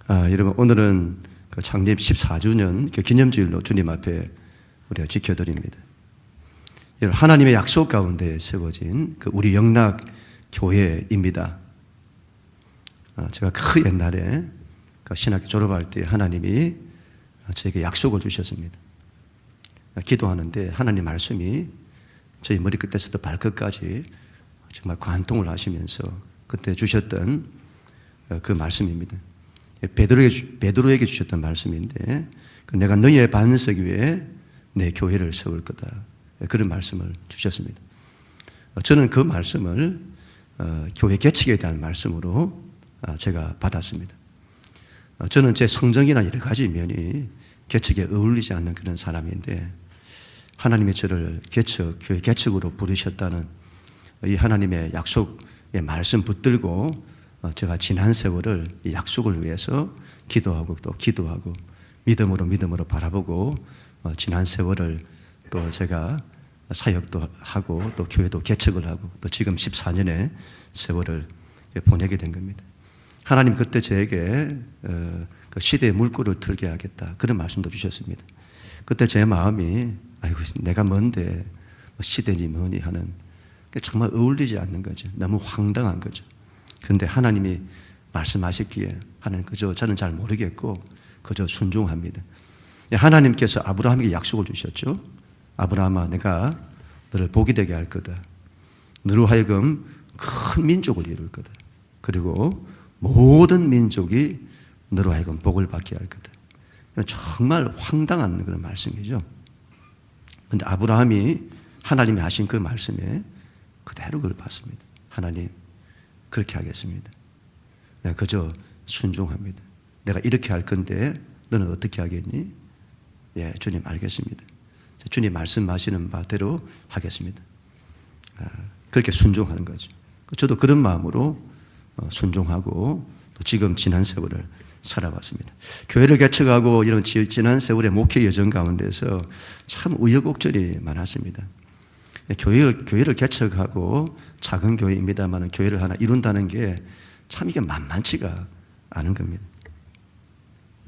여러분, 오늘은 그 창립 14주년 그 기념주일로 주님 앞에 우리가 지켜드립니다. 여러분, 하나님의 약속 가운데 세워진 그 우리 영락교회입니다. 제가 그 옛날에 그 신학교 졸업할 때 하나님이 저에게 약속을 주셨습니다. 기도하는데 하나님 말씀이 저희 머리끝에서부터 발끝까지 정말 관통을 하시면서 그때 주셨던 그 말씀입니다. 베드로에게 주셨던 말씀인데, 내가 너희의 반석 위에 내 교회를 세울 거다, 그런 말씀을 주셨습니다. 저는 그 말씀을 교회 개척에 대한 말씀으로 제가 받았습니다. 저는 제 성정이나 여러 가지 면이 개척에 어울리지 않는 그런 사람인데, 하나님이 저를 교회 개척으로 부르셨다는 이 하나님의 약속의 말씀 붙들고 제가 지난 세월을 이 약속을 위해서 기도하고 또 기도하고 믿음으로 바라보고 지난 세월을 또 제가 사역도 하고 또 교회도 개척을 하고 또 지금 14년의 세월을 보내게 된 겁니다. 하나님 그때 저에게 그 시대의 물꼬를 틀게 하겠다, 그런 말씀도 주셨습니다. 그때 제 마음이 아이고 내가 뭔데 시대니 뭐니 하는, 정말 어울리지 않는 거죠. 너무 황당한 거죠. 그런데 하나님이 말씀하셨기에 하나님 저는 잘 모르겠고 그저 순종합니다. 하나님께서 아브라함에게 약속을 주셨죠. 아브라함아, 내가 너를 복이 되게 할 거다. 너로 하여금 큰 민족을 이룰 거다. 그리고 모든 민족이 너로 하여금 복을 받게 할 거다. 정말 황당한 그런 말씀이죠. 그런데 아브라함이 하나님이 하신 그 말씀에 그대로 그걸 받습니다. 하나님, 그렇게 하겠습니다. 내가 그저 순종합니다. 내가 이렇게 할 건데 너는 어떻게 하겠니? 예, 주님 알겠습니다. 주님 말씀하시는 바대로 하겠습니다. 그렇게 순종하는 거죠. 저도 그런 마음으로 순종하고 또 지금 지난 세월을 살아왔습니다. 교회를 개척하고 이런 지난 세월의 목회 여정 가운데서 참 우여곡절이 많았습니다. 교회를 개척하고 작은 교회입니다만 교회를 하나 이룬다는 게 참 이게 만만치가 않은 겁니다.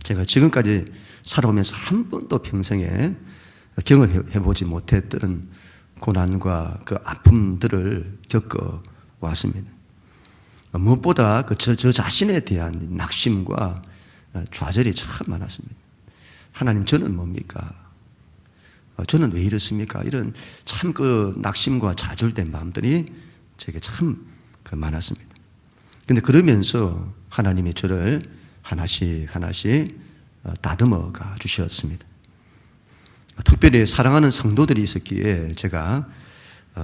제가 지금까지 살아오면서 한 번도 평생에 경험해보지 못했던 고난과 그 아픔들을 겪어왔습니다. 무엇보다 저 자신에 대한 낙심과 좌절이 참 많았습니다. 하나님, 저는 뭡니까? 저는 왜 이렇습니까? 이런 참 그 낙심과 좌절된 마음들이 제게 참 많았습니다. 근데 그러면서 하나님이 저를 하나씩 다듬어 가 주셨습니다. 특별히 사랑하는 성도들이 있었기에 제가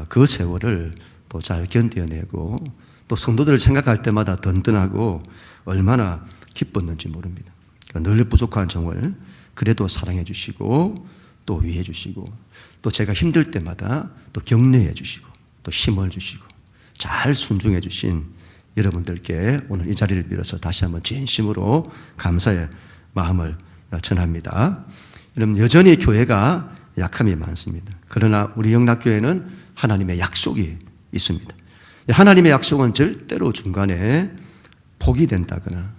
그 세월을 또 잘 견뎌내고 또 성도들을 생각할 때마다 든든하고 얼마나 기뻤는지 모릅니다. 늘 부족한 정을 그래도 사랑해 주시고 또 위해 주시고 또 제가 힘들 때마다 또 격려해 주시고 또 힘을 주시고 잘 순종해 주신 여러분들께 오늘 이 자리를 빌어서 다시 한번 진심으로 감사의 마음을 전합니다. 여러분, 여전히 교회가 약함이 많습니다. 그러나 우리 영락교회는 하나님의 약속이 있습니다. 하나님의 약속은 절대로 중간에 포기된다거나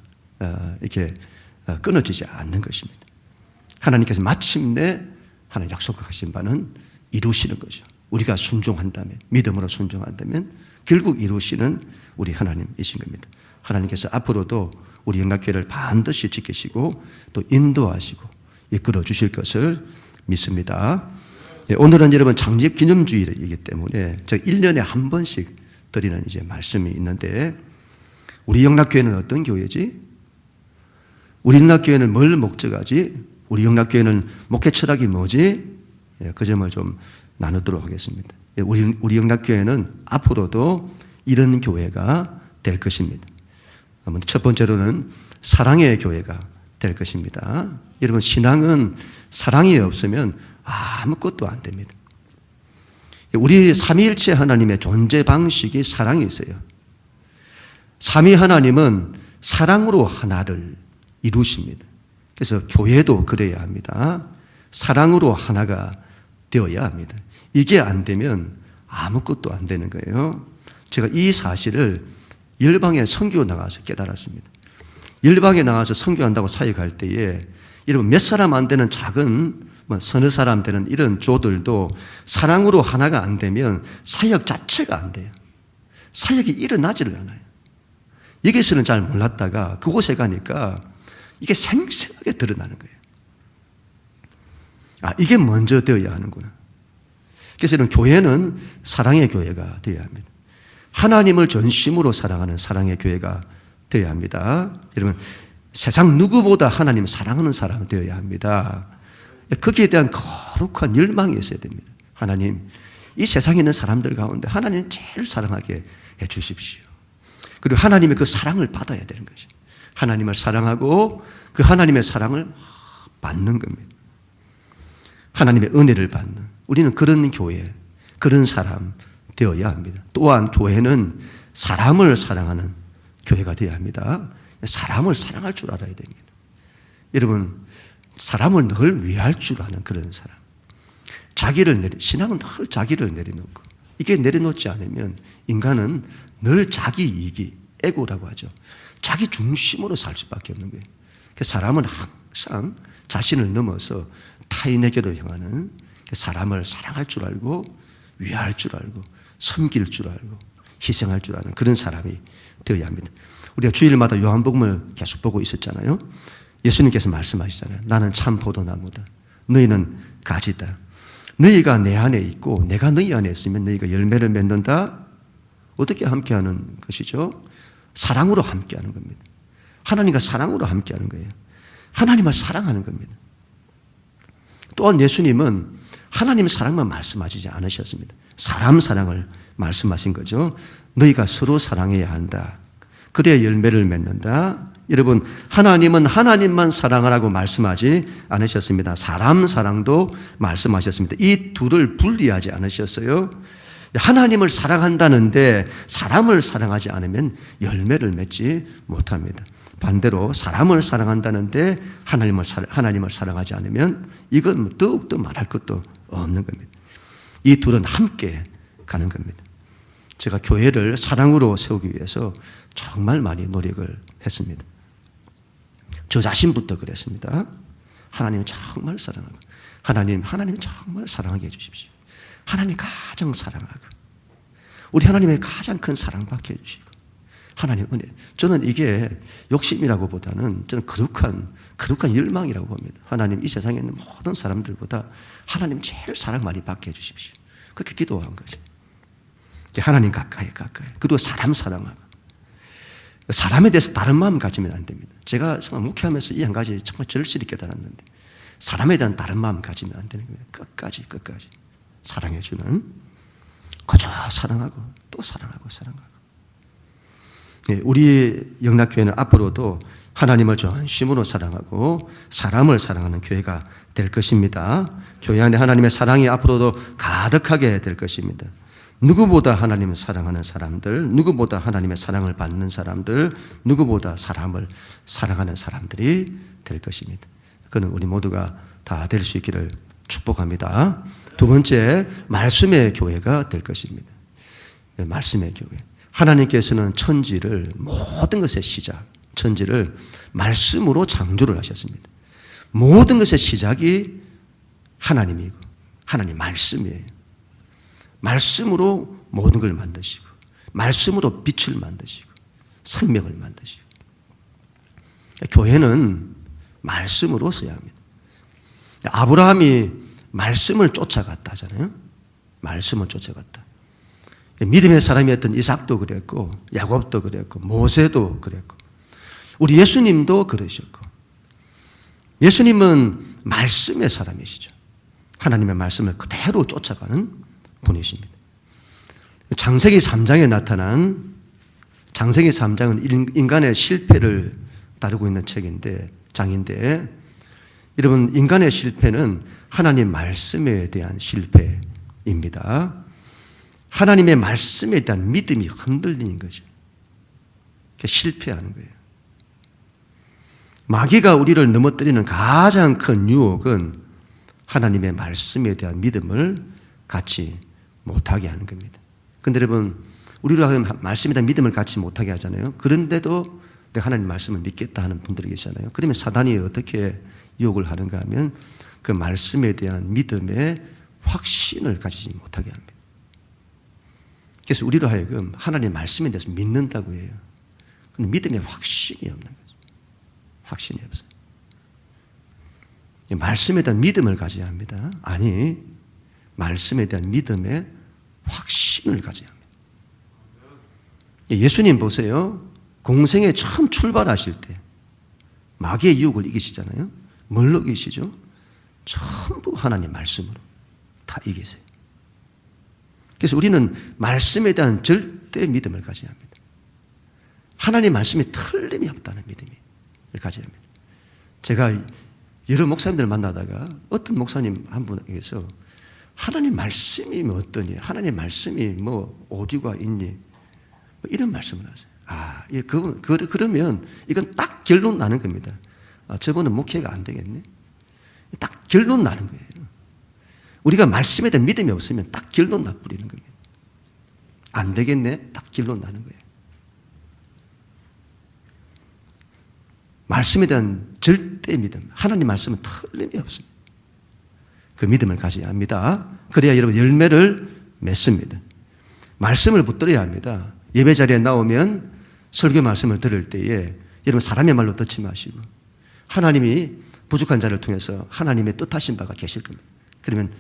이렇게 끊어지지 않는 것입니다. 하나님께서 마침내 하나님 약속하신 바는 이루시는 거죠. 우리가 순종한다면, 믿음으로 순종한다면 결국 이루시는 우리 하나님이신 겁니다. 하나님께서 앞으로도 우리 영락교회를 반드시 지키시고 또 인도하시고 이끌어 주실 것을 믿습니다. 오늘은 여러분 창립 기념주일이기 때문에 저 1년에 한 번씩 드리는 이제 말씀이 있는데, 우리 영락교회는 어떤 교회지? 우리 영락교회는 뭘 목적하지? 우리 영락교회는 목회 철학이 뭐지? 그 점을 좀 나누도록 하겠습니다. 우리 영락교회는 앞으로도 이런 교회가 될 것입니다. 첫 번째로는 사랑의 교회가 될 것입니다. 여러분, 신앙은 사랑이 없으면 아무것도 안 됩니다. 우리 삼위일체 하나님의 존재 방식이 사랑이 있어요. 삼위 하나님은 사랑으로 하나를 이루십니다. 그래서 교회도 그래야 합니다. 사랑으로 하나가 되어야 합니다. 이게 안 되면 아무것도 안 되는 거예요. 제가 이 사실을 열방에 선교 나가서 깨달았습니다. 열방에 나가서 선교한다고 사역할 때에 여러분 몇 사람 안 되는 작은 서너 사람 되는 이런 조들도 사랑으로 하나가 안 되면 사역 자체가 안 돼요. 사역이 일어나지를 않아요. 여기서는 잘 몰랐다가 그곳에 가니까 이게 생생하게 드러나는 거예요. 아, 이게 먼저 되어야 하는구나. 그래서 이런 교회는 사랑의 교회가 되어야 합니다. 하나님을 전심으로 사랑하는 사랑의 교회가 되어야 합니다. 여러분, 세상 누구보다 하나님을 사랑하는 사람이 되어야 합니다. 거기에 대한 거룩한 열망이 있어야 됩니다. 하나님, 이 세상에 있는 사람들 가운데 하나님 제일 사랑하게 해 주십시오. 그리고 하나님의 그 사랑을 받아야 되는 거죠. 하나님을 사랑하고 그 하나님의 사랑을 받는 겁니다. 하나님의 은혜를 받는, 우리는 그런 교회, 그런 사람 되어야 합니다. 또한 교회는 사람을 사랑하는 교회가 되어야 합니다. 사람을 사랑할 줄 알아야 됩니다. 여러분, 사람을 늘 위할 줄 아는 그런 사람. 신앙은 늘 자기를 내려놓고, 이게 내려놓지 않으면 인간은 늘 자기 이익이, 에고라고 하죠. 자기 중심으로 살 수밖에 없는 거예요. 사람은 항상 자신을 넘어서 타인에게로 향하는, 사람을 사랑할 줄 알고 위할 줄 알고 섬길 줄 알고 희생할 줄 아는 그런 사람이 되어야 합니다. 우리가 주일마다 요한복음을 계속 보고 있었잖아요. 예수님께서 말씀하시잖아요. 나는 참 포도나무다. 너희는 가지다. 너희가 내 안에 있고 내가 너희 안에 있으면 너희가 열매를 맺는다. 어떻게 함께하는 것이죠? 사랑으로 함께하는 겁니다. 하나님과 사랑으로 함께하는 거예요. 하나님을 사랑하는 겁니다. 또한 예수님은 하나님의 사랑만 말씀하시지 않으셨습니다. 사람 사랑을 말씀하신 거죠. 너희가 서로 사랑해야 한다. 그래야 열매를 맺는다. 여러분, 하나님은 하나님만 사랑하라고 말씀하지 않으셨습니다. 사람 사랑도 말씀하셨습니다. 이 둘을 분리하지 않으셨어요. 하나님을 사랑한다는데 사람을 사랑하지 않으면 열매를 맺지 못합니다. 반대로 사람을 사랑한다는데 하나님을 사랑하지 않으면 이건 더욱더 말할 것도 없는 겁니다. 이 둘은 함께 가는 겁니다. 제가 교회를 사랑으로 세우기 위해서 정말 많이 노력을 했습니다. 저 자신부터 그랬습니다. 하나님을 정말 사랑하고 하나님 정말 사랑하게 해주십시오. 하나님 가장 사랑하고 우리 하나님의 가장 큰 사랑받게 해주시고 하나님 은혜. 저는 이게 욕심이라고 보다는 저는 거룩한 열망이라고 봅니다. 하나님 이 세상에 있는 모든 사람들보다 하나님 제일 사랑 많이 받게 해주십시오. 그렇게 기도한 거죠. 하나님 가까이. 그리고 사람 사랑하고. 사람에 대해서 다른 마음 가지면 안 됩니다. 제가 정말 목회하면서 이 한 가지 정말 절실히 깨달았는데 사람에 대한 다른 마음 가지면 안 되는 거예요. 끝까지 사랑해주는, 그저 사랑하고 또 사랑하고. 우리 영락교회는 앞으로도 하나님을 전심으로 사랑하고 사람을 사랑하는 교회가 될 것입니다. 교회 안에 하나님의 사랑이 앞으로도 가득하게 될 것입니다. 누구보다 하나님을 사랑하는 사람들, 누구보다 하나님의 사랑을 받는 사람들, 누구보다 사람을 사랑하는 사람들이 될 것입니다. 그는 우리 모두가 다 될 수 있기를 축복합니다. 두 번째, 말씀의 교회가 될 것입니다. 말씀의 교회. 하나님께서는 천지를, 모든 것의 시작, 천지를 말씀으로 창조를 하셨습니다. 모든 것의 시작이 하나님이고 하나님 말씀이에요. 말씀으로 모든 걸 만드시고 말씀으로 빛을 만드시고 생명을 만드시고 교회는 말씀으로 써야 합니다. 아브라함이 말씀을 쫓아갔다 하잖아요. 말씀을 쫓아갔다. 믿음의 사람이었던 이삭도 그랬고 야곱도 그랬고 모세도 그랬고 우리 예수님도 그러셨고 예수님은 말씀의 사람이시죠. 하나님의 말씀을 그대로 쫓아가는 분이십니다. 창세기 3장에 나타난 창세기 3장은 인간의 실패를 다루고 있는 장인데 여러분 인간의 실패는 하나님 말씀에 대한 실패입니다. 하나님의 말씀에 대한 믿음이 흔들리는 거죠. 실패하는 거예요. 마귀가 우리를 넘어뜨리는 가장 큰 유혹은 하나님의 말씀에 대한 믿음을 갖지 못하게 하는 겁니다. 그런데 여러분 우리가 말씀에 대한 믿음을 갖지 못하게 하잖아요. 그런데도 내가 하나님 말씀을 믿겠다 하는 분들이 계시잖아요. 그러면 사단이 어떻게 유혹을 하는가 하면 그 말씀에 대한 믿음의 확신을 가지지 못하게 합니다. 그래서 우리로 하여금 하나님 말씀에 대해서 믿는다고 해요. 근데 믿음의 확신이 없는 거죠. 확신이 없어요. 말씀에 대한 믿음을 가져야 합니다. 아니, 말씀에 대한 믿음의 확신을 가져야 합니다. 예수님 보세요. 공생에 처음 출발하실 때 마귀의 유혹을 이기시잖아요. 뭘로 이기시죠? 전부 하나님 말씀으로 다 이기세요. 그래서 우리는 말씀에 대한 절대 믿음을 가져야 합니다. 하나님 말씀이 틀림이 없다는 믿음을 가져야 합니다. 제가 여러 목사님들을 만나다가 어떤 목사님 한 분에게서 하나님 말씀이 뭐 어떠니? 하나님 말씀이 뭐 어디가 있니? 뭐 이런 말씀을 하세요. 그러면 이건 딱 결론 나는 겁니다. 저분은 목회가 안 되겠네. 딱 결론 나는 거예요. 우리가 말씀에 대한 믿음이 없으면 딱 결론 나버리는 겁니다. 안 되겠네. 딱 결론 나는 거예요. 말씀에 대한 절대 믿음, 하나님 말씀은 틀림이 없습니다. 그 믿음을 가져야 합니다. 그래야 여러분 열매를 맺습니다. 말씀을 붙들어야 합니다. 예배 자리에 나오면 설교 말씀을 들을 때에 여러분 사람의 말로 듣지 마시고 하나님이 부족한 자를 통해서 하나님의 뜻하신 바가 계실 겁니다. 그러면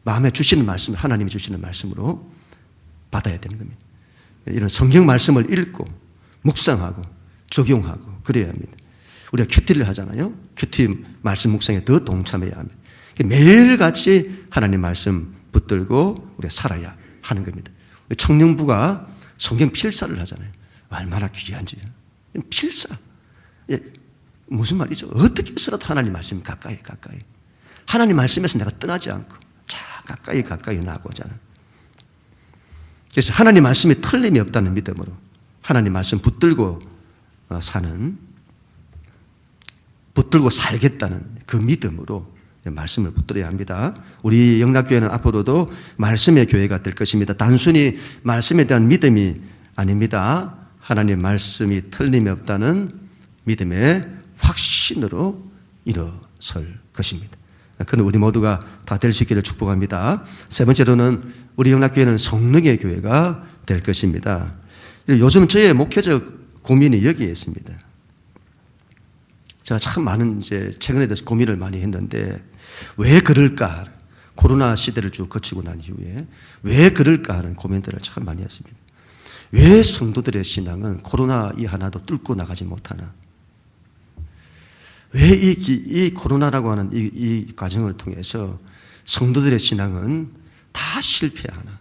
마음에 주시는 말씀을 하나님이 주시는 말씀으로 받아야 되는 겁니다. 이런 성경 말씀을 읽고 묵상하고 적용하고 그래야 합니다. 우리가 큐티를 하잖아요. 큐티 말씀 묵상에 더 동참해야 합니다. 매일같이 하나님 말씀 붙들고 우리가 살아야 하는 겁니다. 청년부가 성경 필사를 하잖아요. 얼마나 귀한지. 필사. 무슨 말이죠? 어떻게 해서라도 하나님 말씀 가까이. 하나님 말씀에서 내가 떠나지 않고 가까이 나가고자 하는. 그래서 하나님 말씀이 틀림이 없다는 믿음으로 하나님 말씀 붙들고 살겠다는 그 믿음으로 말씀을 붙들어야 합니다. 우리 영락교회는 앞으로도 말씀의 교회가 될 것입니다. 단순히 말씀에 대한 믿음이 아닙니다. 하나님 말씀이 틀림이 없다는 믿음의 확신으로 일어설 것입니다. 그는 우리 모두가 다 될 수 있기를 축복합니다. 세 번째로는 우리 영락교회는 성령의 교회가 될 것입니다. 요즘 저의 목회적 고민이 여기에 있습니다. 제가 참 많은 최근에 대해서 고민을 많이 했는데 왜 그럴까? 코로나 시대를 쭉 거치고 난 이후에 왜 그럴까 하는 고민들을 참 많이 했습니다. 왜 성도들의 신앙은 코로나 이 하나도 뚫고 나가지 못하나? 왜 이 코로나라고 하는 이 과정을 통해서 성도들의 신앙은 다 실패하나?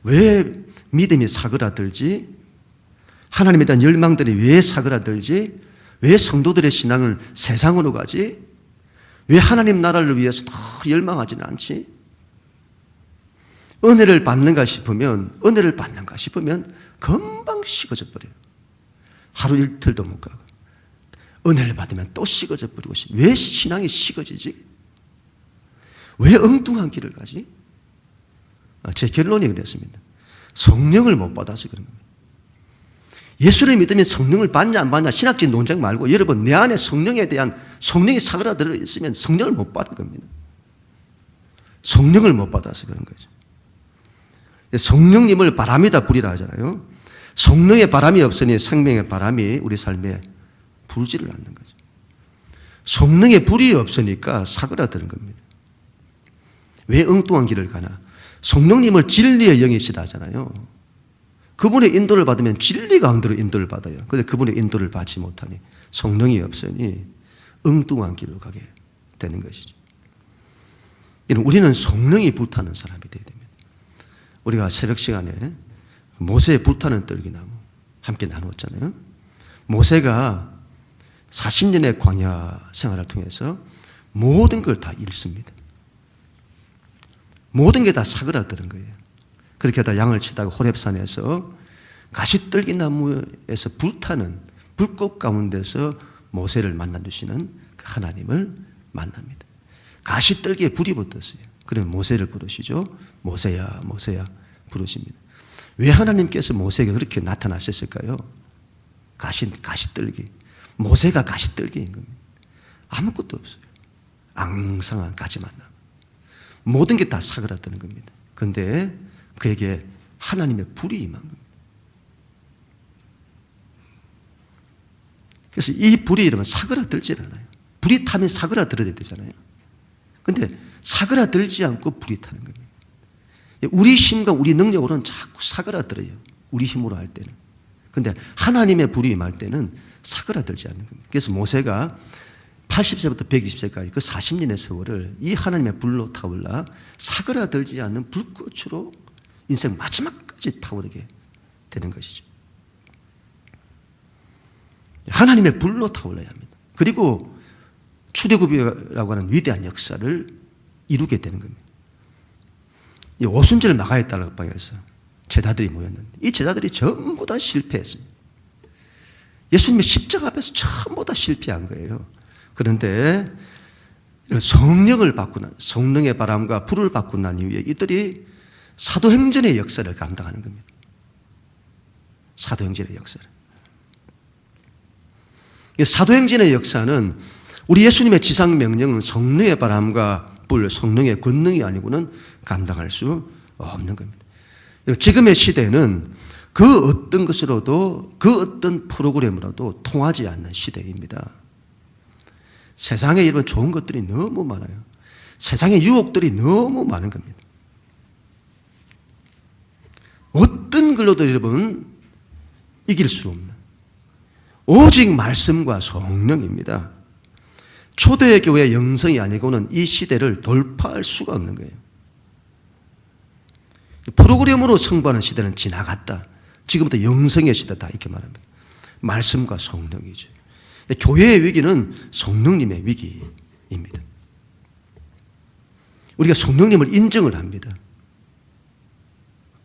왜 믿음이 사그라들지? 하나님에 대한 열망들이 왜 사그라들지? 왜 성도들의 신앙은 세상으로 가지? 왜 하나님 나라를 위해서 더 열망하지는 않지? 은혜를 받는가 싶으면 금방 식어져 버려요. 하루 이틀도 못 가고. 은혜를 받으면 또 식어져 버리고 왜 신앙이 식어지지? 왜 엉뚱한 길을 가지? 제 결론이 그랬습니다. 성령을 못 받아서 그런 겁니다. 예수를 믿으면 성령을 받냐 안 받냐 신학적 논쟁 말고 여러분 내 안에 성령에 대한 성령이 사그라들어 있으면 성령을 못 받은 겁니다. 성령을 못 받아서 그런 거죠. 성령님을 바람이다 불이라 하잖아요. 성령의 바람이 없으니 생명의 바람이 우리 삶에 불지를 않는 거죠. 성령의 불이 없으니까 사그라드는 겁니다. 왜 엉뚱한 길을 가나? 성령님을 진리의 영이시다 하잖아요. 그분의 인도를 받으면 진리 가운데로 인도를 받아요. 그런데 그분의 인도를 받지 못하니 성령이 없으니 엉뚱한 길로 가게 되는 것이죠. 우리는 성령이 불타는 사람이 되어야 됩니다. 우리가 새벽 시간에 모세의 불타는 떨기나무 함께 나누었잖아요. 모세가 40년의 광야 생활을 통해서 모든 걸 다 잃습니다. 모든 게 다 사그라드는 거예요. 그렇게 하다 양을 치다가 호렙산에서 가시떨기나무에서 불타는 불꽃 가운데서 모세를 만나주시는 그 하나님을 만납니다. 가시떨기에 불이 붙었어요. 그러면 모세를 부르시죠. 모세야 모세야 부르십니다. 왜 하나님께서 모세에게 그렇게 나타나셨을까요? 가시떨기. 모세가 가시떨기인 겁니다. 아무것도 없어요. 앙상한 가지만 남. 모든 게 다 사그라드는 겁니다. 그런데 그에게 하나님의 불이 임한 겁니다. 그래서 이 불이 이러면 사그라들질 않아요. 불이 타면 사그라들어야 되잖아요. 그런데 사그라들지 않고 불이 타는 겁니다. 우리 힘과 우리 능력으로는 자꾸 사그라들어요. 우리 힘으로 할 때는. 그런데 하나님의 불이 임할 때는 사그라들지 않는 겁니다. 그래서 모세가 80세부터 120세까지 그 40년의 세월을 이 하나님의 불로 타올라 사그라들지 않는 불꽃으로 인생 마지막까지 타오르게 되는 것이죠. 하나님의 불로 타올라야 합니다. 그리고 출애굽이라고 하는 위대한 역사를 이루게 되는 겁니다. 이 오순절 마가의 딸 방에서 제자들이 모였는데 이 제자들이 전부 다 실패했습니다. 예수님의 십자가 앞에서 전부 다 실패한 거예요. 그런데 성령을 받고 난, 성령의 바람과 불을 받고 난 이후에 이들이 사도행전의 역사를 감당하는 겁니다. 사도행전의 역사를. 사도행전의 역사는 우리 예수님의 지상명령은 성령의 바람과 불, 성령의 권능이 아니고는 감당할 수 없는 겁니다. 지금의 시대는 그 어떤 것으로도 그 어떤 프로그램으로도 통하지 않는 시대입니다. 세상에 이런 좋은 것들이 너무 많아요. 세상의 유혹들이 너무 많은 겁니다. 어떤 걸로도 여러분 이길 수 없는 오직 말씀과 성령입니다. 초대 교회의 영성이 아니고는 이 시대를 돌파할 수가 없는 거예요. 프로그램으로 승부하는 시대는 지나갔다. 지금부터 영성의 시대다 이렇게 말합니다. 말씀과 성령이죠. 교회의 위기는 성령님의 위기입니다. 우리가 성령님을 인정을 합니다.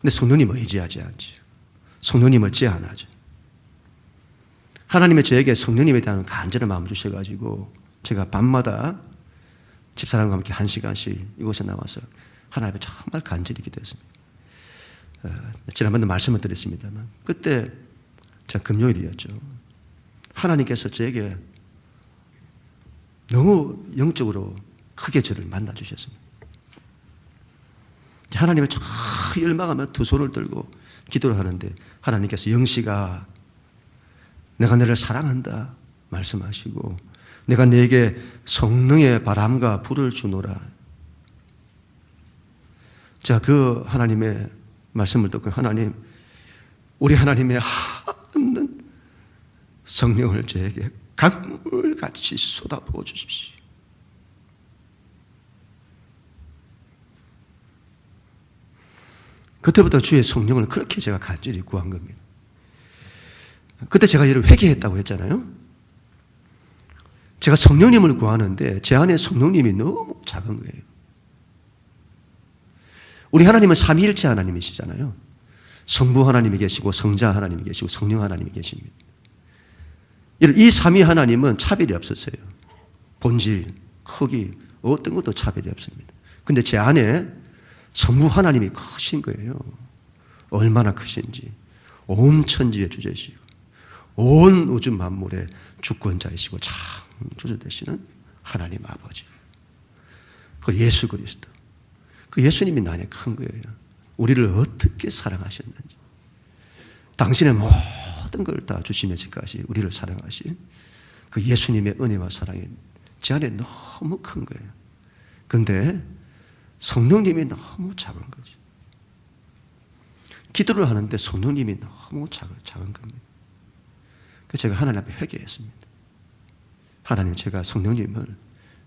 근데 성령님을 의지하지 않죠. 성령님을 제한하죠. 하나님의 저에게 성령님에 대한 간절한 마음을 주셔가지고 제가 밤마다 집사람과 함께 1시간씩 이곳에 나와서 하나님의 정말 간절히 기도했습니다. 지난번에 말씀을 드렸습니다만 그때 제가 금요일이었죠. 하나님께서 저에게 너무 영적으로 크게 저를 만나주셨습니다. 하나님을 저 열망하며 두 손을 들고 기도를 하는데 하나님께서 영시가 내가 너를 사랑한다 말씀하시고 내가 너에게 성령의 바람과 불을 주노라. 자, 그 하나님의 말씀을 듣고 하나님, 우리 하나님의 하는 성령을 저에게 강물같이 쏟아부어 주십시오. 그때부터 주의 성령을 그렇게 제가 간절히 구한 겁니다. 그때 제가 이를 회개했다고 했잖아요. 제가 성령님을 구하는데 제 안에 성령님이 너무 작은 거예요. 우리 하나님은 삼위일체 하나님이시잖아요. 성부 하나님이 계시고 성자 하나님이 계시고 성령 하나님이 계십니다. 이 삼위 하나님은 차별이 없었어요. 본질, 크기, 어떤 것도 차별이 없습니다. 근데 제 안에 성부 하나님이 크신 거예요. 얼마나 크신지. 온 천지의 주제시고 온 우주 만물의 주권자이시고 창조주 되시는 하나님 아버지. 그 예수 그리스도. 그 예수님이 나 안에 큰 거예요. 우리를 어떻게 사랑하셨는지. 당신의 모든 걸 다 주시면서까지 우리를 사랑하신 그 예수님의 은혜와 사랑이 제 안에 너무 큰 거예요. 그런데 성령님이 너무 작은 거죠. 기도를 하는데 성령님이 너무 작은 겁니다. 그래서 제가 하나님 앞에 회개했습니다. 하나님, 제가 성령님을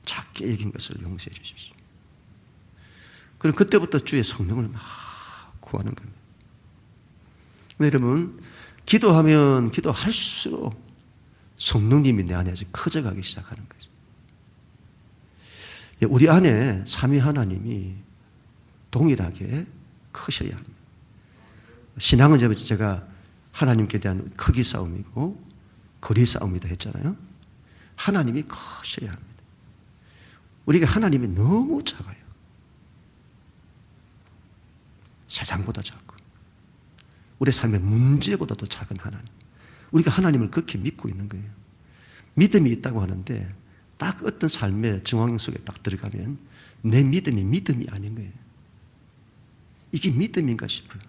작게 여긴 것을 용서해 주십시오. 그럼 그때부터 주의 성령을 막 구하는 겁니다. 여러분, 기도하면 기도할수록 성령님이 내 안에서 커져가기 시작하는 거죠. 우리 안에 삼위 하나님이 동일하게 크셔야 합니다. 신앙은 제가 하나님께 대한 크기 싸움이고 거리 싸움이다 했잖아요. 하나님이 크셔야 합니다. 우리가 하나님이 너무 작아요. 세상보다 작고 우리 삶의 문제보다도 작은 하나님. 우리가 하나님을 그렇게 믿고 있는 거예요. 믿음이 있다고 하는데 딱 어떤 삶의 정황 속에 딱 들어가면 내 믿음이 아닌 거예요. 이게 믿음인가 싶어요.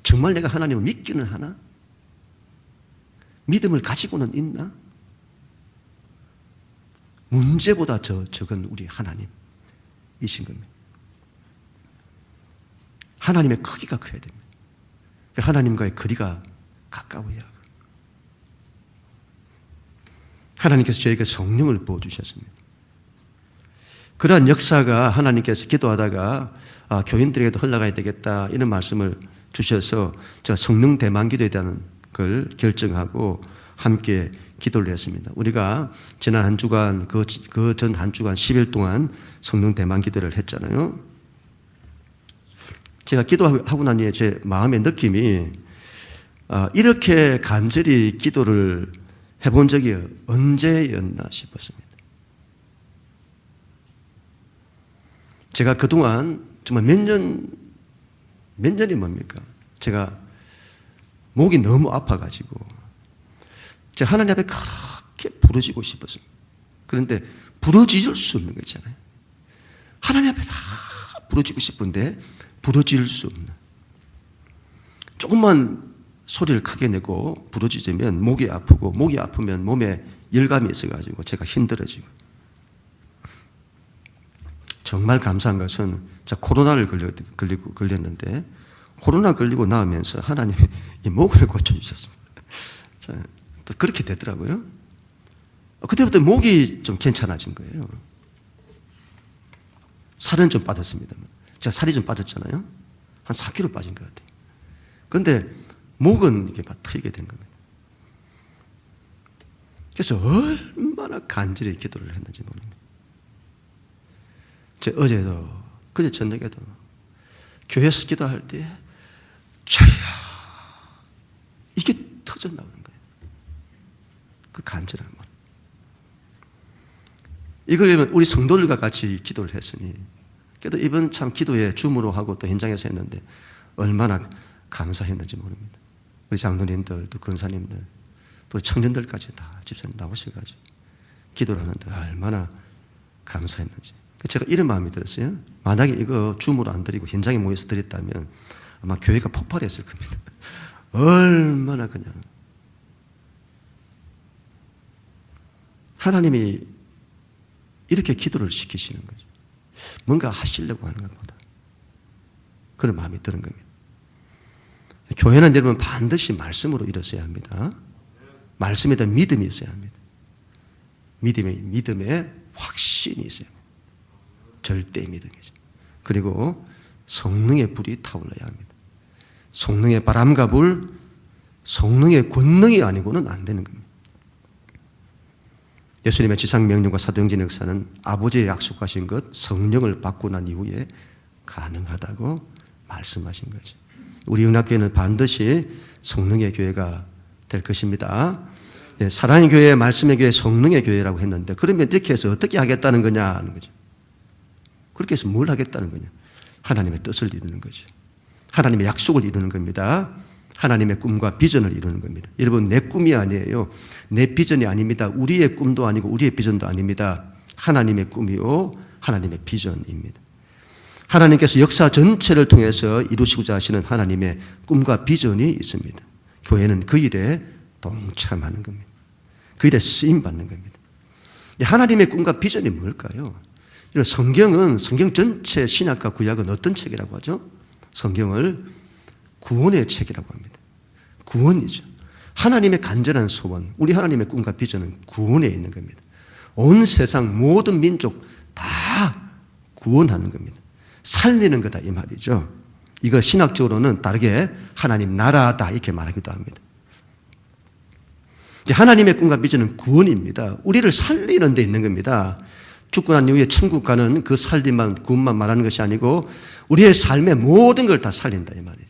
정말 내가 하나님을 믿기는 하나? 믿음을 가지고는 있나? 문제보다 적은 우리 하나님이신 겁니다. 하나님의 크기가 커야 됩니다. 하나님과의 거리가 가까워야 하고. 하나님께서 저에게 성령을 부어주셨습니다. 그러한 역사가 하나님께서 기도하다가 교인들에게도 흘러가야 되겠다 이런 말씀을 주셔서 제가 성령 대만 기도에 대한 걸 결정하고 함께 기도를 했습니다. 우리가 지난 한 주간 그 전 한 주간 10일 동안 성령 대만 기도를 했잖아요. 제가 기도하고 난 뒤에 제 마음의 느낌이 이렇게 간절히 기도를 해본 적이 언제였나 싶었습니다. 제가 그동안 정말 몇 년이 뭡니까? 제가 목이 너무 아파가지고 제가 하나님 앞에 그렇게 부러지고 싶었습니다. 그런데 부러질 수 없는 거 있잖아요. 하나님 앞에 막 부러지고 싶은데 부러질 수 없는. 조금만 소리를 크게 내고 부러지면 목이 아프고 목이 아프면 몸에 열감이 있어가지고 제가 힘들어지고. 정말 감사한 것은 제가 코로나를 걸렸는데 코로나 걸리고 나오면서 하나님이 이 목을 고쳐주셨습니다. 또 그렇게 되더라고요. 그때부터 목이 좀 괜찮아진 거예요. 살은 좀 빠졌습니다. 제가 살이 좀 빠졌잖아요. 한 4kg 빠진 것 같아요. 그런데 목은 이게 막 트이게 된 겁니다. 그래서 얼마나 간절히 기도를 했는지 모릅니다. 제가 어제도 그제 저녁에도 교회에서 기도할 때 주여 이게 터져 나오는 거예요. 그 간절한 말. 이걸 우리 성도들과 같이 기도를 했으니 그래도 이번 참 기도에 줌으로 하고 또 현장에서 했는데 얼마나 감사했는지 모릅니다. 우리 장로님들 또 권사님들 또 청년들까지 다 집사님 나오셔가지고 기도를 하는데 얼마나 감사했는지. 제가 이런 마음이 들었어요. 만약에 이거 줌으로 안 드리고 현장에 모여서 드렸다면 아마 교회가 폭발했을 겁니다. 얼마나 그냥 하나님이 이렇게 기도를 시키시는 거죠. 뭔가 하시려고 하는 것보다 그런 마음이 드는 겁니다. 교회는 여러분 반드시 말씀으로 일어서야 합니다. 말씀에 대한 믿음이 있어야 합니다. 믿음에 확신이 있어야 합니다. 절대 믿음이죠. 그리고 성령의 불이 타올라야 합니다. 성령의 바람과 불, 성령의 권능이 아니고는 안 되는 겁니다. 예수님의 지상명령과 사도행전 역사는 아버지의 약속하신 것 성령을 받고 난 이후에 가능하다고 말씀하신 거죠. 우리 은학교회는 반드시 성령의 교회가 될 것입니다. 사랑의 교회, 말씀의 교회, 성령의 교회라고 했는데 그러면 이렇게 해서 어떻게 하겠다는 거냐 하는 거죠. 그렇게 해서 뭘 하겠다는 거냐? 하나님의 뜻을 이루는 거죠. 하나님의 약속을 이루는 겁니다. 하나님의 꿈과 비전을 이루는 겁니다. 여러분 내 꿈이 아니에요. 내 비전이 아닙니다. 우리의 꿈도 아니고 우리의 비전도 아닙니다. 하나님의 꿈이요 하나님의 비전입니다. 하나님께서 역사 전체를 통해서 이루시고자 하시는 하나님의 꿈과 비전이 있습니다. 교회는 그 일에 동참하는 겁니다. 그 일에 쓰임받는 겁니다. 하나님의 꿈과 비전이 뭘까요? 성경은 성경 전체 신약과 구약은 어떤 책이라고 하죠? 성경을 구원의 책이라고 합니다. 구원이죠. 하나님의 간절한 소원, 우리 하나님의 꿈과 비전은 구원에 있는 겁니다. 온 세상 모든 민족 다 구원하는 겁니다. 살리는 거다 이 말이죠. 이걸 신학적으로는 다르게 하나님 나라다 이렇게 말하기도 합니다. 하나님의 꿈과 비전은 구원입니다. 우리를 살리는 데 있는 겁니다. 죽고 난 이후에 천국 가는 그 살림만 구원만 말하는 것이 아니고 우리의 삶의 모든 걸 다 살린다 이 말이죠.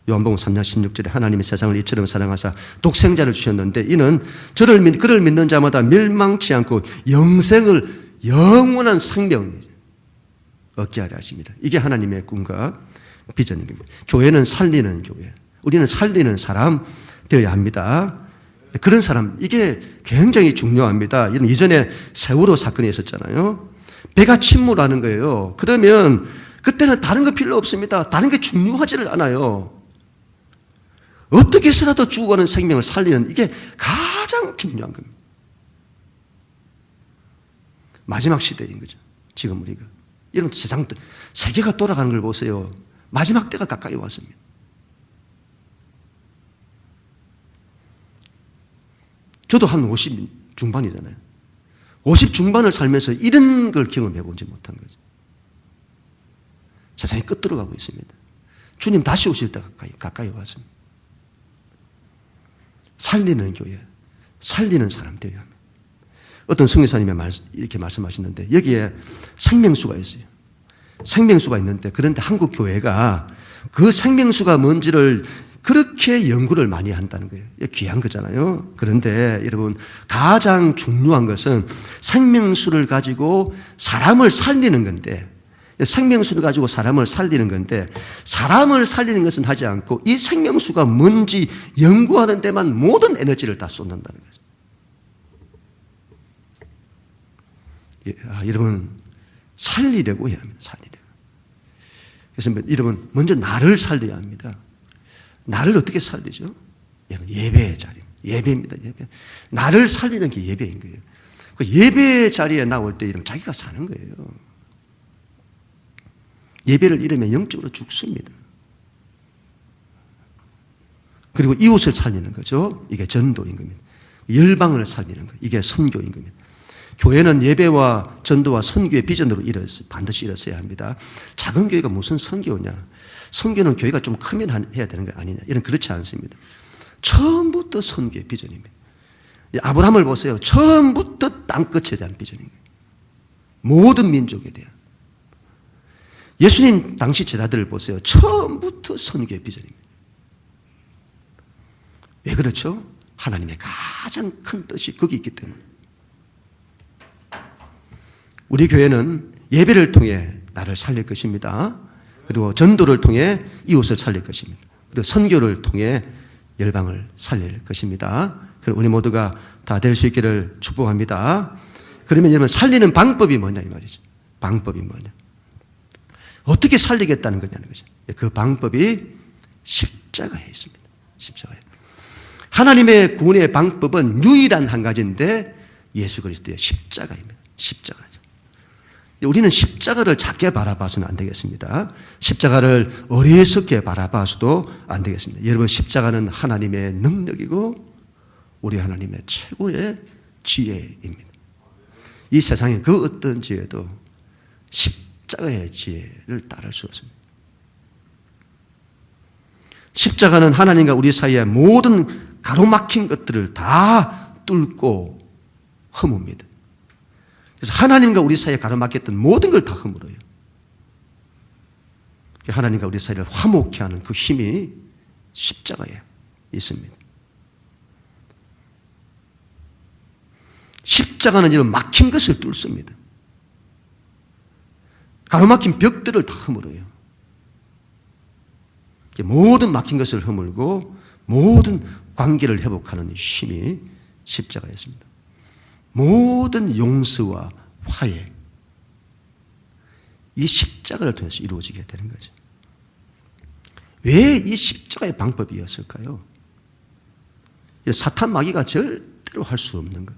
요한복음 3장 16절에 하나님이 세상을 이처럼 사랑하사 독생자를 주셨는데 이는 그를 믿는 자마다 멸망치 않고 영원한 생명을 얻게 하려 하십니다. 이게 하나님의 꿈과 비전인 겁니다. 교회는 살리는 교회, 우리는 살리는 사람 되어야 합니다. 그런 사람, 이게 굉장히 중요합니다. 이런 이전에 세월호 사건이 있었잖아요. 배가 침몰하는 거예요. 그러면 그때는 다른 거 필요 없습니다. 다른 게 중요하지를 않아요. 어떻게 해서라도 죽어가는 생명을 살리는, 이게 가장 중요한 겁니다. 마지막 시대인 거죠. 지금 우리가. 여러분, 세계가 돌아가는 걸 보세요. 마지막 때가 가까이 왔습니다. 저도 한 50 중반이잖아요. 50 중반을 살면서 이런 걸 경험해 보지 못한 거죠. 세상이 끝으로 가고 있습니다. 주님 다시 오실 때 가까이 왔습니다. 살리는 교회, 살리는 사람 되어야 합니다. 어떤 성교사님이 이렇게 말씀하시는데, 여기에 생명수가 있어요. 생명수가 있는데, 그런데 한국 교회가 그 생명수가 뭔지를 그렇게 연구를 많이 한다는 거예요. 귀한 거잖아요. 그런데 여러분, 가장 중요한 것은 생명수를 가지고 사람을 살리는 건데, 생명수를 가지고 사람을 살리는 건데, 사람을 살리는 것은 하지 않고 이 생명수가 뭔지 연구하는 데만 모든 에너지를 다 쏟는다는 거죠. 여러분, 살리려고 해야 합니다. 살리려고. 그래서 여러분, 먼저 나를 살려야 합니다. 나를 어떻게 살리죠? 예배의 자리. 예배입니다. 예배. 나를 살리는 게 예배인 거예요. 그 예배 자리에 나올 때 이러면 자기가 사는 거예요. 예배를 잃으면 영적으로 죽습니다. 그리고 이웃을 살리는 거죠. 이게 전도인 겁니다. 열방을 살리는 거. 이게 선교인 겁니다. 교회는 예배와 전도와 선교의 비전으로 반드시 일어서야 합니다. 작은 교회가 무슨 선교냐? 선교는 교회가 좀 크면 해야 되는 거 아니냐? 이런 그렇지 않습니다. 처음부터 선교의 비전입니다. 아브라함을 보세요. 처음부터 땅끝에 대한 비전인 거예요. 모든 민족에 대한. 예수님 당시 제자들을 보세요. 처음부터 선교의 비전입니다. 왜 그렇죠? 하나님의 가장 큰 뜻이 거기 있기 때문에. 우리 교회는 예배를 통해 나를 살릴 것입니다. 그리고 전도를 통해 이웃을 살릴 것입니다. 그리고 선교를 통해 열방을 살릴 것입니다. 그럼 우리 모두가 다 될 수 있기를 축복합니다. 그러면 여러분, 살리는 방법이 뭐냐 이 말이죠. 방법이 뭐냐. 어떻게 살리겠다는 거냐는 거죠. 그 방법이 십자가에 있습니다. 십자가에. 하나님의 구원의 방법은 유일한 한 가지인데 예수 그리스도의 십자가입니다. 십자가죠. 우리는 십자가를 작게 바라봐서는 안 되겠습니다. 십자가를 어리석게 바라봐서도 안 되겠습니다. 여러분, 십자가는 하나님의 능력이고 우리 하나님의 최고의 지혜입니다. 이 세상에 그 어떤 지혜도 십자가의 지혜를 따를 수 없습니다. 십자가는 하나님과 우리 사이의 모든 가로막힌 것들을 다 뚫고 허뭅니다. 그래서 하나님과 우리 사이에 가로막혔던 모든 걸 다 허물어요. 하나님과 우리 사이를 화목케 하는 그 힘이 십자가에 있습니다. 십자가는 이런 막힌 것을 뚫습니다. 가로막힌 벽들을 다 허물어요. 모든 막힌 것을 허물고 모든 관계를 회복하는 힘이 십자가에 있습니다. 모든 용서와 화해, 이 십자가를 통해서 이루어지게 되는 거죠. 왜 이 십자가의 방법이었을까요? 사탄 마귀가 절대로 할 수 없는 것.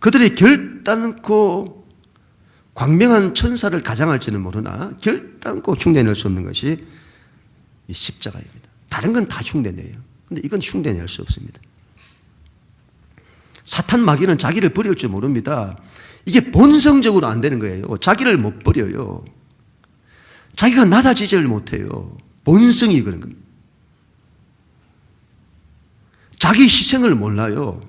그들이 결단코 광명한 천사를 가장할지는 모르나 결단코 흉내낼 수 없는 것이 이 십자가입니다. 다른 건 다 흉내내요. 근데 이건 흉내낼 수 없습니다. 사탄 마귀는 자기를 버릴 줄 모릅니다. 이게 본성적으로 안 되는 거예요. 자기를 못 버려요. 자기가 낮아지지를 못해요. 본성이 그런 겁니다. 자기 희생을 몰라요.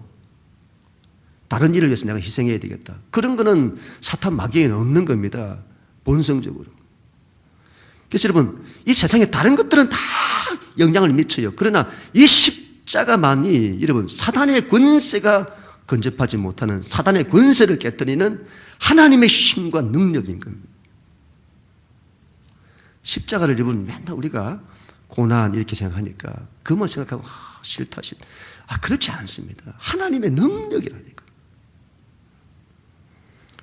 다른 일을 위해서 내가 희생해야 되겠다. 그런 거는 사탄 마귀에는 없는 겁니다. 본성적으로. 그래서 여러분, 이 세상에 다른 것들은 다 영향을 미쳐요. 그러나 이 십자가만이 여러분, 사탄의 권세가 근접하지 못하는 사탄의 권세를 깨뜨리는 하나님의 힘과 능력인 겁니다. 십자가를 여러분 맨날 우리가 고난 이렇게 생각하니까 그만 생각하고 싫다. 그렇지 않습니다. 하나님의 능력이라니까.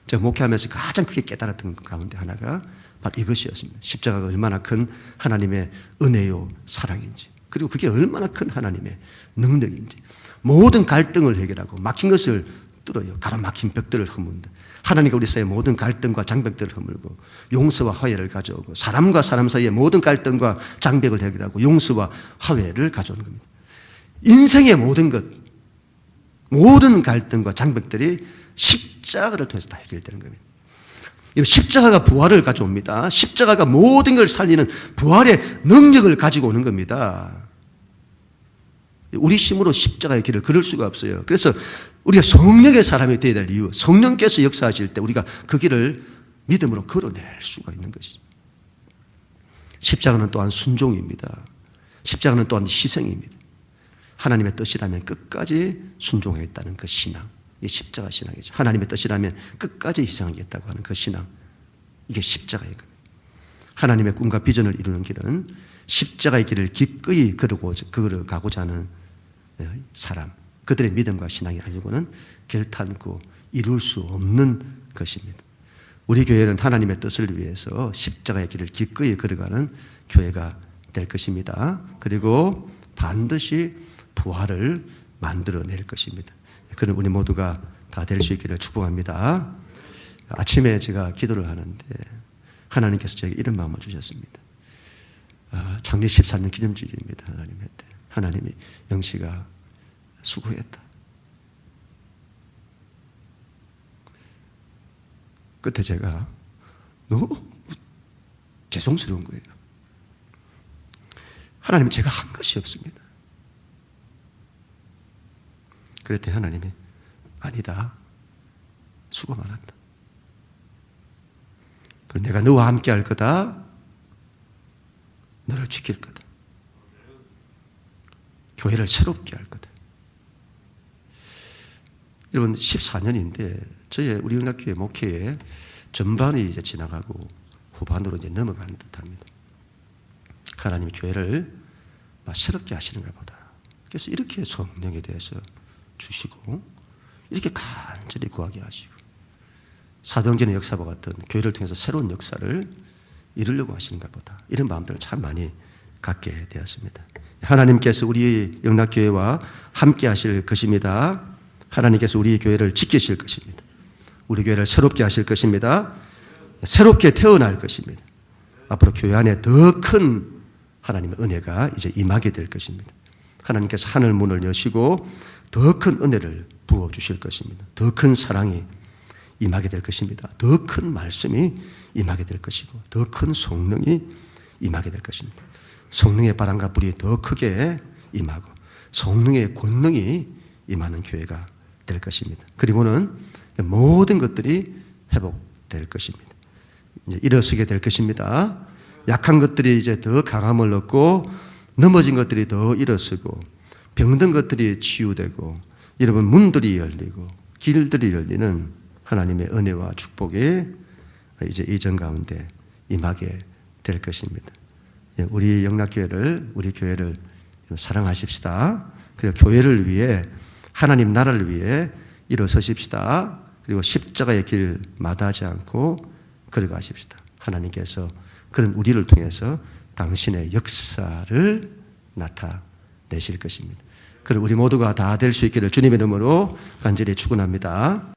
제가 목회하면서 가장 크게 깨달았던 것 가운데 하나가 바로 이것이었습니다. 십자가가 얼마나 큰 하나님의 은혜요 사랑인지, 그리고 그게 얼마나 큰 하나님의 능력인지. 모든 갈등을 해결하고 막힌 것을 뚫어요. 가로막힌 벽들을 허문다. 하나님과 우리 사이의 모든 갈등과 장벽들을 허물고 용서와 화해를 가져오고 사람과 사람 사이의 모든 갈등과 장벽을 해결하고 용서와 화해를 가져오는 겁니다. 인생의 모든 것, 모든 갈등과 장벽들이 십자가를 통해서 다 해결되는 겁니다. 십자가가 부활을 가져옵니다. 십자가가 모든 걸 살리는 부활의 능력을 가지고 오는 겁니다. 우리 힘으로 십자가의 길을 걸을 수가 없어요. 그래서 우리가 성령의 사람이 되어야 될 이유, 성령께서 역사하실 때 우리가 그 길을 믿음으로 걸어낼 수가 있는 것이죠. 십자가는 또한 순종입니다. 십자가는 또한 희생입니다. 하나님의 뜻이라면 끝까지 순종하겠다는 그 신앙, 이게 십자가 신앙이죠. 하나님의 뜻이라면 끝까지 희생하겠다고 하는 그 신앙, 이게 십자가의 겁니다. 하나님의 꿈과 비전을 이루는 길은 십자가의 길을 기꺼이 걸어가고자 하는 사람, 그들의 믿음과 신앙이 아니고는 결탄코 이룰 수 없는 것입니다. 우리 교회는 하나님의 뜻을 위해서 십자가의 길을 기꺼이 걸어가는 교회가 될 것입니다. 그리고 반드시 부활을 만들어낼 것입니다. 그런 우리 모두가 다 될 수 있기를 축복합니다. 아침에 제가 기도를 하는데 하나님께서 저에게 이런 마음을 주셨습니다. 창립 14년 기념주일입니다. 하나님한테. 하나님이 영씨가 수고했다. 그때 제가 너무 죄송스러운 거예요. 하나님, 제가 한 것이 없습니다. 그랬더니 하나님이 아니다. 수고 많았다. 그리고 내가 너와 함께 할 거다. 너를 지킬 거다. 교회를 새롭게 할 거다. 여러분, 14년인데 저희 우리 영락교회 목회에 전반이 이제 지나가고 후반으로 이제 넘어가는 듯합니다. 하나님이 교회를 새롭게 하시는가 보다. 그래서 이렇게 성령에 대해서 주시고 이렇게 간절히 구하게 하시고 사도행전의 역사와 같은 교회를 통해서 새로운 역사를 이루려고 하시는가 보다. 이런 마음들을 참 많이 갖게 되었습니다. 하나님께서 우리 영락교회와 함께 하실 것입니다. 하나님께서 우리 교회를 지키실 것입니다. 우리 교회를 새롭게 하실 것입니다. 새롭게 태어날 것입니다. 앞으로 교회 안에 더 큰 하나님의 은혜가 이제 임하게 될 것입니다. 하나님께서 하늘 문을 여시고 더 큰 은혜를 부어주실 것입니다. 더 큰 사랑이 임하게 될 것입니다. 더 큰 말씀이 임하게 될 것이고 더 큰 성령이 임하게 될 것입니다. 성령의 바람과 불이 더 크게 임하고 성령의 권능이 임하는 교회가 될 것입니다. 그리고는 모든 것들이 회복될 것입니다. 이제 일어서게 될 것입니다. 약한 것들이 이제 더 강함을 얻고 넘어진 것들이 더 일어서고 병든 것들이 치유되고 여러분 문들이 열리고 길들이 열리는 하나님의 은혜와 축복이 이제 이전 가운데 임하게 될 것입니다. 우리 영락교회를, 우리 교회를 사랑하십시다. 그리고 교회를 위해, 하나님 나라를 위해 일어서십시다. 그리고 십자가의 길 마다하지 않고 걸어가십시다. 하나님께서 그런 우리를 통해서 당신의 역사를 나타내실 것입니다. 그리고 우리 모두가 다 될 수 있기를 주님의 이름으로 간절히 축원합니다.